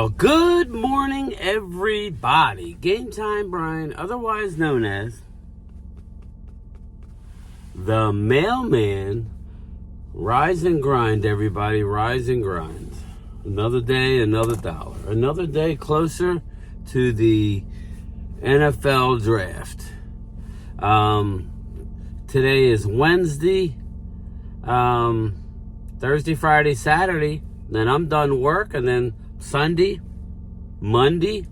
Well, good morning, everybody. Game Time Brian, otherwise known as the Mailman. Rise and grind, everybody. Rise and grind. Another day, another dollar. Another day closer to the NFL draft. Today is Wednesday. Thursday, Friday, Saturday. Then I'm done work, and then Sunday, Monday,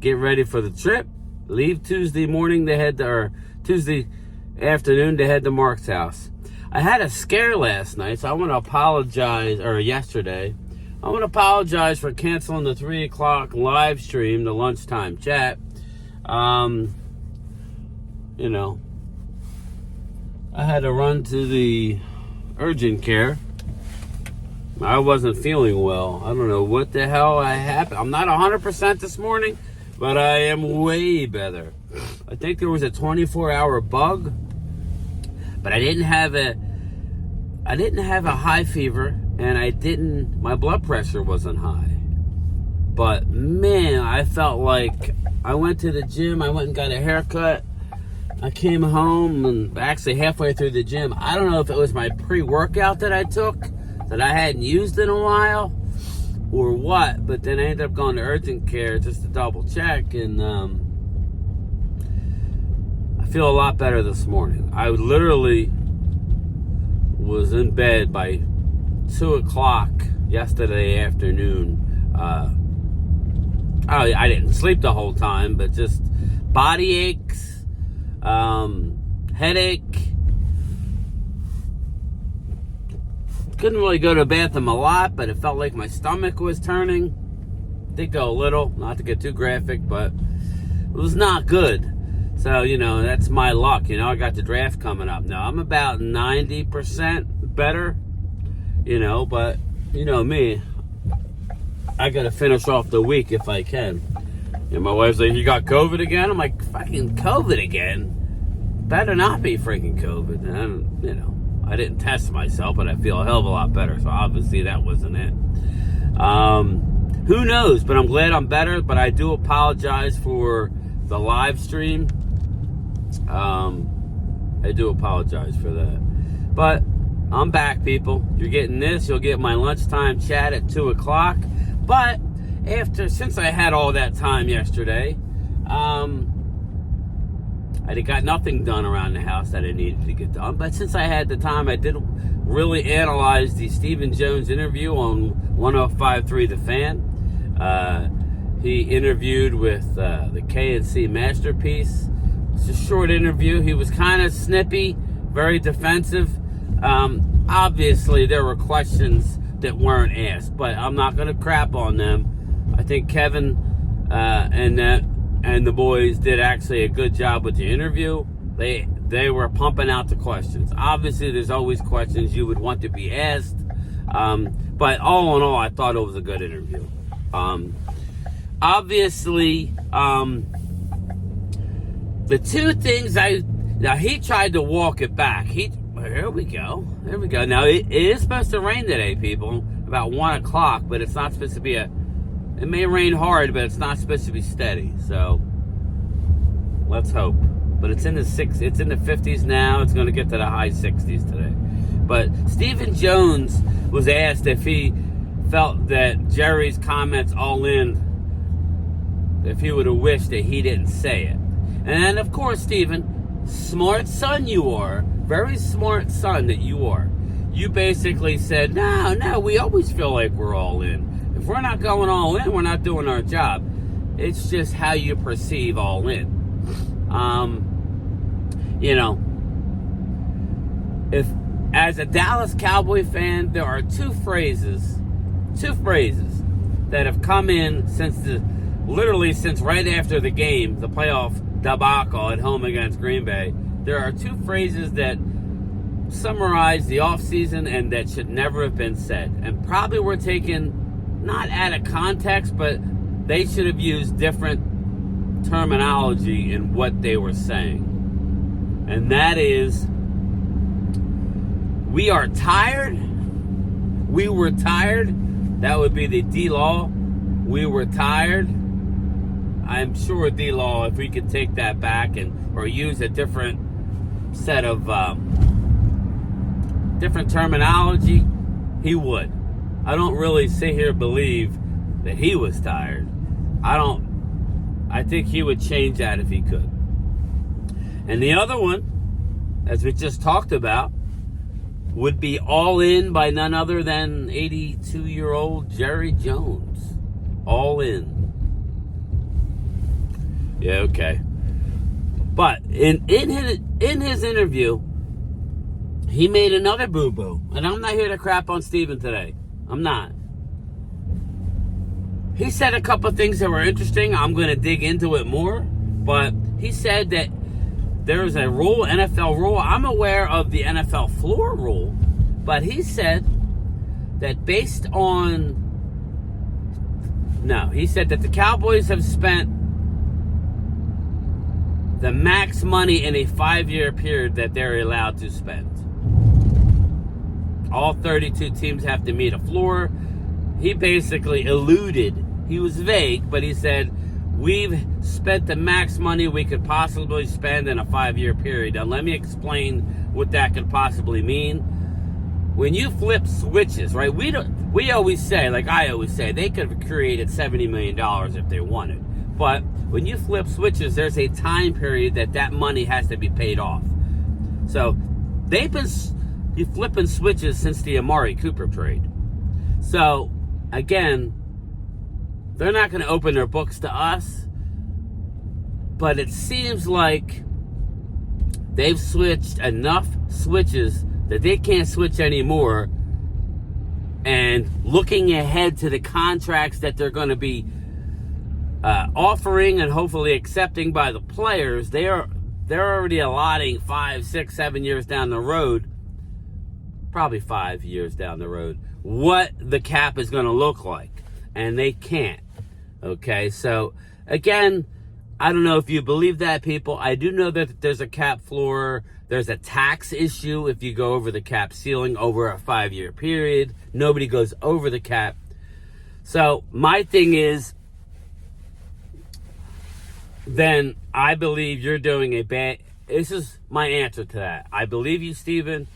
get ready for the trip. Leave Tuesday morning to head to, or Tuesday afternoon to head to Mark's house. I had a scare last night, so I want to apologize, or yesterday. I want to apologize for canceling the 3 o'clock live stream, the lunchtime chat. I had to run to the urgent care. I wasn't feeling well. I don't know what the hell happened. I'm not 100% this morning, but I am way better. I think there was a 24-hour bug, but I didn't have a high fever, and my blood pressure wasn't high. But man, I felt like I went to the gym. I went and got a haircut. I came home, and actually halfway through the gym, I don't know if it was my pre-workout that I took that I hadn't used in a while or what, but then I ended up going to urgent care just to double check, and I feel a lot better this morning. I literally was in bed by 2 o'clock yesterday afternoon. I didn't sleep the whole time, but just body aches, headache. Couldn't really go to the bathroom a lot, but it felt like my stomach was turning. Did go a little, not to get too graphic, but it was not good. So, that's my luck. I got the draft coming up now. I'm about 90% better, but me, I got to finish off the week if I can. My wife's like, you got COVID again? I'm like, fucking COVID again? Better not be freaking COVID. And, I didn't test myself, but I feel a hell of a lot better. So obviously that wasn't it. Who knows? But I'm glad I'm better. But I do apologize for the live stream. I do apologize for that. But I'm back, people. You're getting this. You'll get my lunchtime chat at 2 o'clock. But since I had all that time yesterday, I got nothing done around the house that I needed to get done. But since I had the time, I did really analyze the Stephen Jones interview on 105.3 The Fan. He interviewed with the KNC Masterpiece. It's a short interview. He was kind of snippy, very defensive. Obviously, there were questions that weren't asked, but I'm not going to crap on them. I think Kevin and the boys did actually a good job with the interview. They were pumping out the questions. Obviously, there's always questions you would want to be asked. But all in all, I thought it was a good interview. Obviously, the two things now he tried to walk it back. Here we go. Now, it is supposed to rain today, people, about 1 o'clock, but it's not supposed to be it may rain hard, but it's not supposed to be steady. So let's hope. But it's in the 50s now. It's going to get to the high 60s today. But Stephen Jones was asked if he felt that Jerry's comments all in, if he would have wished that he didn't say it. And of course, Stephen, smart son you are, very smart son that you are. You basically said, no, we always feel like we're all in. If we're not going all in, we're not doing our job. It's just how you perceive all in. If as a Dallas Cowboy fan, there are two phrases that have come in since right after the game, the playoff debacle at home against Green Bay. There are two phrases that summarize the offseason and that should never have been said, and probably were taken not out of context, but they should have used different terminology in what they were saying. And that is, we were tired. That would be the D-Law we were tired. I'm sure D-Law, if we could take that back or use a different set of different terminology, he would. I don't really sit here and believe that he was tired. I think he would change that if he could. And the other one, as we just talked about, would be all in by none other than 82-year-old Jerry Jones. All in. Yeah, okay. But in his interview, he made another boo-boo. And I'm not here to crap on Steven today. I'm not. He said a couple of things that were interesting. I'm going to dig into it more. But he said that there is a rule, NFL rule. I'm aware of the NFL floor rule. But he said that he said that the Cowboys have spent the max money in a 5-year period that they're allowed to spend. All 32 teams have to meet a floor. He basically alluded, he was vague, but he said, we've spent the max money we could possibly spend in a 5-year period. Now let me explain what that could possibly mean. When you flip switches, right, we always say, like I always say, they could have created $70 million if they wanted. But when you flip switches, there's a time period that money has to be paid off. So they've been flipping switches since the Amari Cooper trade. So again, they're not going to open their books to us, but it seems like they've switched enough switches that they can't switch anymore. And looking ahead to the contracts that they're going to be offering and hopefully accepting by the players, they're already allotting 5, 6, 7 years down the road, probably 5 years down the road, what the cap is going to look like. And they can't. Okay, so again, I don't know if you believe that, people. I do know that there's a cap floor. There's a tax issue if you go over the cap ceiling over a 5-year period. Nobody goes over the cap. So my thing is, then I believe you're doing a bad... This is my answer to that. I believe you, Steven.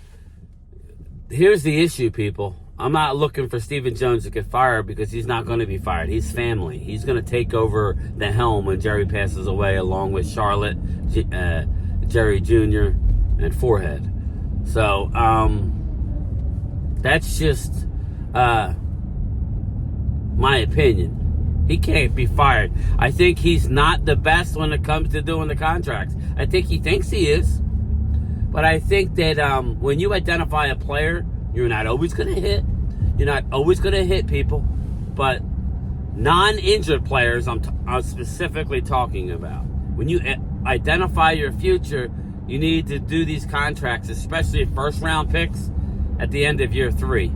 Here's the issue, people. I'm not looking for Steven Jones to get fired because he's not going to be fired. He's family. He's going to take over the helm when Jerry passes away, along with Charlotte, Jerry Jr., and Forehead. So, that's just my opinion. He can't be fired. I think he's not the best when it comes to doing the contracts. I think he thinks he is. But I think that when you identify a player, you're not always going to hit. You're not always going to hit people. But non-injured players, I'm specifically talking about. When you identify your future, you need to do these contracts, especially first-round picks, at the end of year 3.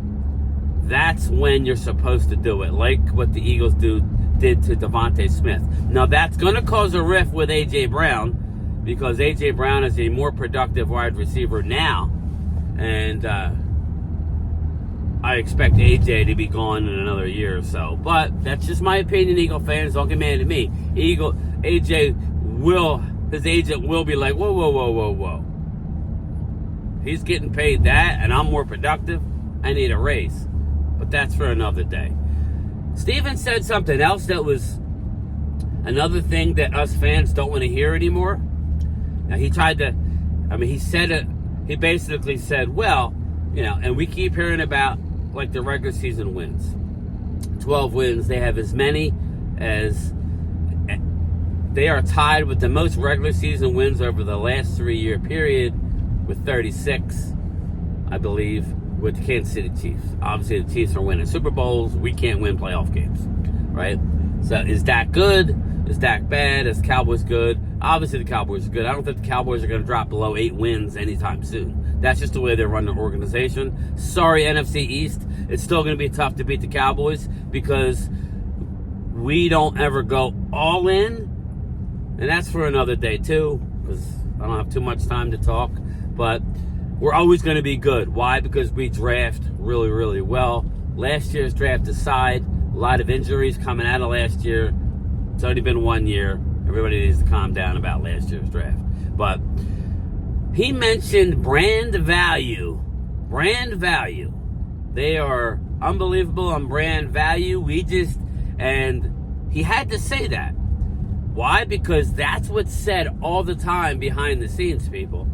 That's when you're supposed to do it, like what the Eagles did to Devontae Smith. Now, that's going to cause a rift with A.J. Brown, because A.J. Brown is a more productive wide receiver now. And I expect A.J. to be gone in another year or so. But that's just my opinion, Eagle fans. Don't get mad at me. His agent will be like, whoa. He's getting paid that, and I'm more productive. I need a raise. But that's for another day. Steven said something else that was another thing that us fans don't want to hear anymore. Now, he said it, he basically said, well, and we keep hearing about, like, the regular season wins. 12 wins. They have as many as, they are tied with the most regular season wins over the last 3-year period with 36, I believe, with the Kansas City Chiefs. Obviously, the Chiefs are winning Super Bowls. We can't win playoff games, right? So is Dak good? Is Dak bad? Is Cowboys good? Obviously, the Cowboys are good. I don't think the Cowboys are going to drop below 8 wins anytime soon. That's just the way they run their organization. Sorry, NFC East. It's still going to be tough to beat the Cowboys because we don't ever go all in. And that's for another day, too, because I don't have too much time to talk. But we're always going to be good. Why? Because we draft really, really well. Last year's draft aside, A lot of injuries coming out of last year. It's only been 1 year. Everybody needs to calm down about last year's draft. But he mentioned brand value. Brand value. They are unbelievable on brand value. And he had to say that. Why? Because that's what's said all the time behind the scenes, people.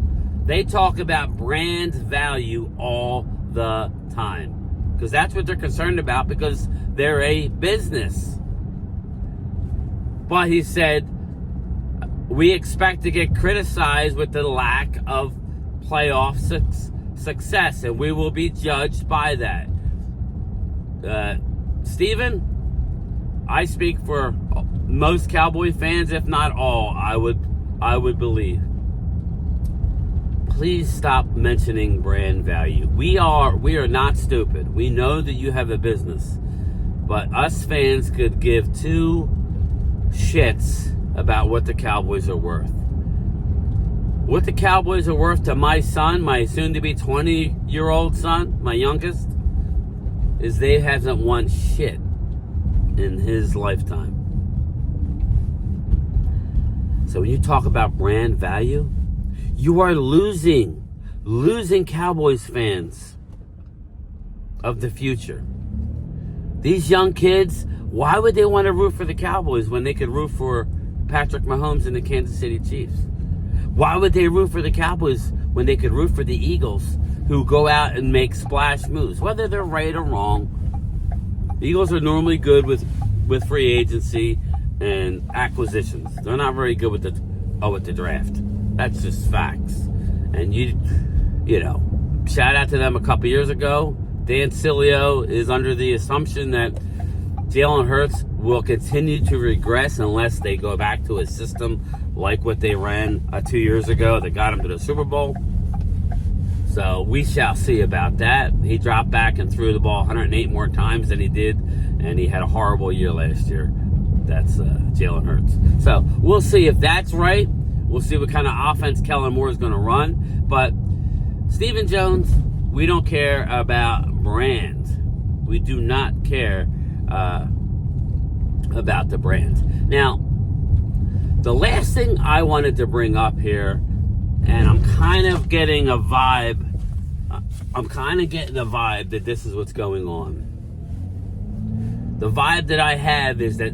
They talk about brand value all the time. Because that's what they're concerned about, because they're a business. But he said, we expect to get criticized with the lack of playoff success, and we will be judged by that. Stephen, I speak for most Cowboy fans, if not all, I would believe. Please stop mentioning brand value. We are not stupid. We know that you have a business, but us fans could give two shits about what the Cowboys are worth. What the Cowboys are worth to my son, my soon-to-be 20-year-old son, my youngest, is they haven't won shit in his lifetime. So when you talk about brand value, you are losing Cowboys fans of the future. These young kids, why would they want to root for the Cowboys when they could root for Patrick Mahomes and the Kansas City Chiefs? Why would they root for the Cowboys when they could root for the Eagles, who go out and make splash moves, whether they're right or wrong? The Eagles are normally good with free agency and acquisitions. They're not very good with the draft. That's just facts. And you know, shout out to them a couple years ago. Dan Sileo is under the assumption that Jalen Hurts will continue to regress unless they go back to a system like what they ran 2 years ago that got him to the Super Bowl. So we shall see about that. He dropped back and threw the ball 108 more times than he did, and he had a horrible year last year. That's Jalen Hurts. So we'll see if that's right. We'll see what kind of offense Kellen Moore is going to run. But Stephen Jones, we don't care about brand. We do not care about the brand. Now, the last thing I wanted to bring up here, and I'm kind of getting a vibe. That this is what's going on. The vibe that I have is that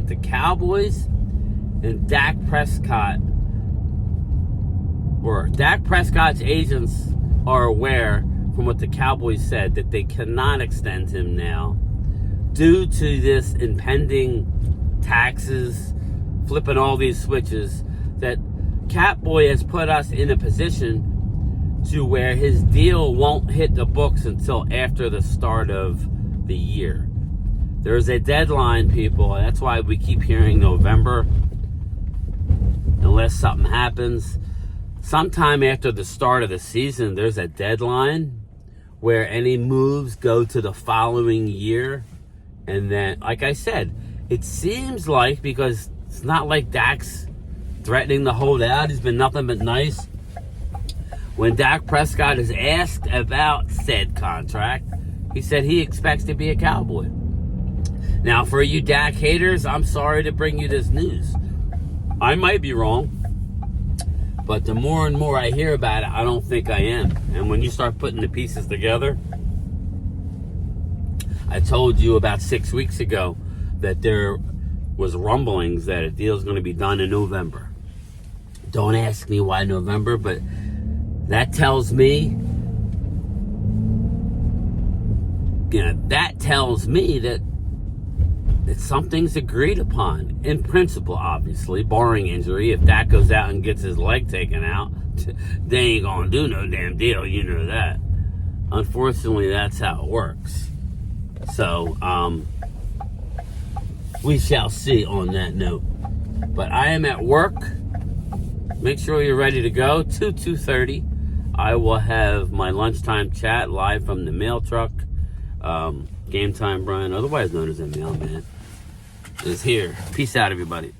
the Cowboys and Dak Prescott's agents are aware, from what the Cowboys said, that they cannot extend him now due to this impending taxes, flipping all these switches, that Catboy has put us in a position to where his deal won't hit the books until after the start of the year. There's a deadline, people. That's why we keep hearing November, unless something happens. Sometime after the start of the season, there's a deadline where any moves go to the following year. And then, like I said, it seems like, because it's not like Dak's threatening to hold out. He's been nothing but nice. When Dak Prescott is asked about said contract, he said he expects to be a Cowboy. Now, for you Dak haters, I'm sorry to bring you this news. I might be wrong, but the more and more I hear about it, I don't think I am. And when you start putting the pieces together, I told you about 6 weeks ago that there was rumblings that a deal is going to be done in November. Don't ask me why November, but that tells me, that something's agreed upon in principle, obviously, barring injury. If Dak goes out and gets his leg taken out, they ain't gonna do no damn deal, you know that. Unfortunately, that's how it works. So, we shall see on that note. But I am at work. Make sure you're ready to go. 2:30. I will have my lunchtime chat live from the mail truck. Game Time Brian, otherwise known as the mailman, is here. Peace out, everybody.